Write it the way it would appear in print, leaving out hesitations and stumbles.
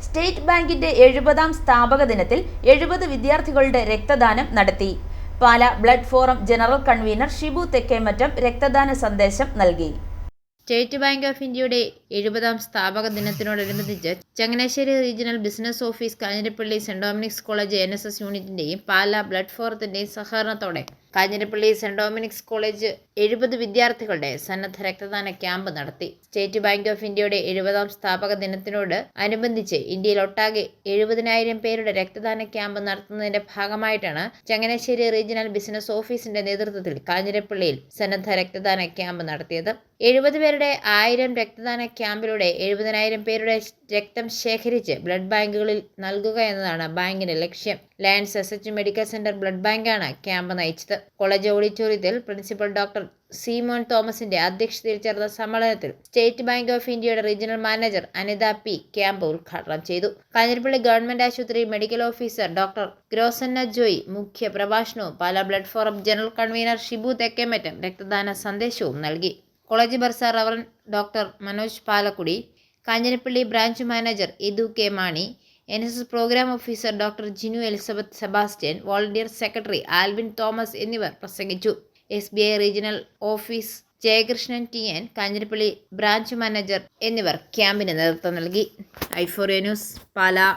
State ബാങ്കിന്റെ 70-ാം സ്ഥാപക ദിനത്തിൽ 70 വിദ്യാർത്ഥികളുടെ രക്തദാനം നടത്തി. Pala blood forum general convener Shibu Thekkemattam രക്തദാന സന്ദേശം നൽകി. സ്റ്റേറ്റ് ബാങ്ക് ഓഫ് ഇന്ത്യയുടെ 70-ാം സ്ഥാപക ദിനത്തോടനുബന്ധിച്ച് Changanassery regional business office, Kanjirappally saint Dominic's college NSS യൂണിറ്റിന്റെയും പാലാ ബ്ലഡ് ഫോറത്തിന്റെയും സഹകരണത്തോടെ കാഞ്ഞിരപ്പള്ളി സെന്റ് ഡൊമിനിക്സ് കോളേജ് 70 വിദ്യാർത്ഥികളുടെ സന്നദ്ധ രക്തദാന ക്യാമ്പ് നടത്തി. സ്റ്റേറ്റ് ബാങ്ക് ഓഫ് ഇന്ത്യയുടെ 70-ാം സ്ഥാപക ദിനത്തിനോട് അനുബന്ധിച്ച് ഇന്ത്യയിലൊട്ടാകെ 70,000 പേരുടെ രക്തദാന ക്യാമ്പ് നടത്തുന്നതിന്റെ ഭാഗമായിട്ടാണ് ചങ്ങനാശ്ശേരി റീജിയണൽ ബിസിനസ് ഓഫീസിന്റെ നേതൃത്വത്തിൽ കാഞ്ഞിരപ്പള്ളിയിൽ സന്നദ്ധ രക്തദാന ക്യാമ്പ് നടത്തിയത്. 70 പേരുടെ 1000 രക്തദാന ക്യാമ്പിലൂടെ 70,000 പേരുടെ രക്തം ശേഖരിച്ച് ബ്ലഡ് ബാങ്കുകളിൽ നൽകുക എന്നതാണ് ബാങ്കിന്റെ ലക്ഷ്യം. Lions SH medical centre blood ബാങ്കാണ് ക്യാമ്പ് നയിച്ചത്. കോളേജ് ഓഡിറ്റോറിയത്തിൽ പ്രിൻസിപ്പൽ ഡോക്ടർ സീമോൻ തോമസിന്റെ അധ്യക്ഷതയിൽ ചേർന്ന സമ്മേളനത്തിൽ സ്റ്റേറ്റ് ബാങ്ക് ഓഫ് ഇന്ത്യയുടെ regional manager Anitha P camp ഉദ്ഘാടനം ചെയ്തു. കാഞ്ഞിരപ്പള്ളി ഗവൺമെന്റ് ആശുപത്രി medical officer doctor Grosanna Joy മുഖ്യ പ്രഭാഷണവും Pala blood forum general convener Shibu Thekkemattam രക്തദാന സന്ദേശവും നൽകി. College bursar reverend doctor Manoj Palakkudy, Kanjirappally branch manager Ithu K Mani, NSS programme officer doctor Jinu Elizabeth Sebastian, volunteer secretary Alvin Thomas എന്നിവർ പ്രസംഗിച്ചു. SBI regional office Jayakrishnan TN, Kanjirappally branch manager എന്നിവർ ക്യാമ്പിന് നേതൃത്വം നൽകി. i4A news, Pala.